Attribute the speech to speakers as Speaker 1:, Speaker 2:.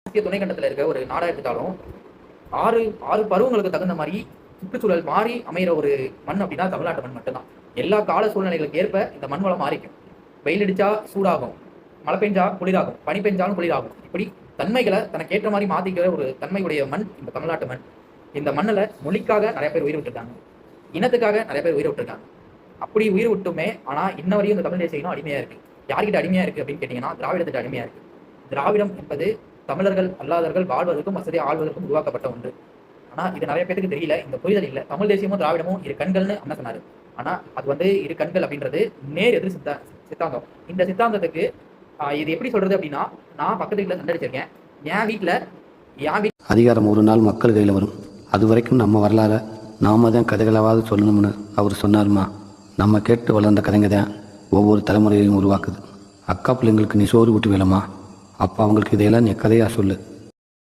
Speaker 1: ஆசிய துணைக்கண்டத்தில் இருக்க ஒரு நாடா எடுத்துட்டாலும் ஆறு ஆறு பருவங்களுக்கு தகுந்த மாதிரி சுற்றுச்சூழல் மாறி அமைகிற ஒரு மண் அப்படின்னா தமிழ்நாட்டு மண் மட்டும்தான். எல்லா கால சூழ்நிலைகளுக்கு ஏற்ப இந்த மண் வளம் மாறிக்கும். வெயில் அடிச்சா சூடாகும், மழை பெஞ்சா குளிராகும், பனி பெஞ்சாலும் குளிராகும். இப்படி தன்மைகளை தனக்கு ஏற்ற மாதிரி மாத்திக்கிற ஒரு தன்மையுடைய மண் இந்த தமிழ்நாட்டு மண். இந்த மண்ணில் மொழிக்காக நிறைய பேர் உயிர் விட்டுருக்காங்க, இனத்துக்காக நிறைய பேர் உயிர் விட்டுருக்காங்க. அப்படி உயிர் விட்டுமே ஆனால் இன்ன வரையும் இந்த தமிழ் தேசிய இனம் அடிமையா இருக்கு. யார்கிட்ட அடிமையா இருக்கு அப்படின்னு கேட்டீங்கன்னா திராவிடத்திட்ட அடிமையா இருக்கு. திராவிடம் என்பது தமிழர்கள் அல்லாதவர்கள் வாழ்வதற்கும் வசதி ஆழ்வதற்கும் உருவாக்கப்பட்ட ஒன்று. ஆனா இது நிறைய பேருக்கு தெரியல, இந்த புரிதல் இல்லை. தமிழ் தேசியமும் திராவிடமும் இரு கண்கள்னு அண்ணன் சொன்னாரு. ஆனா அது வந்து இரு கண்கள் அப்படின்றது நேர் எதிர் சித்தாந்தம். இந்த சித்தாந்தத்துக்கு இது எப்படி சொல்றது அப்படின்னா, நான் பக்கத்து வீட்டில் சண்டடிச்சிருக்கேன். என் வீட்டில்
Speaker 2: அதிகாரம் ஒரு நாள் மக்கள் கையில் வரும். அது வரைக்கும் நம்ம வரலாற நாம தான் கதைகளாவது சொல்லணும்னு அவர் சொன்னாருமா. நம்ம கேட்டு வளர்ந்த கதைங்க தான் ஒவ்வொரு தலைமுறையையும் உருவாக்குது. அக்கா பிள்ளைங்களுக்கு நீ சோறு ஊட்டி வேலம்மா, அப்போ அவங்களுக்கு இதையெல்லாம் நீ கதையாக சொல்லு.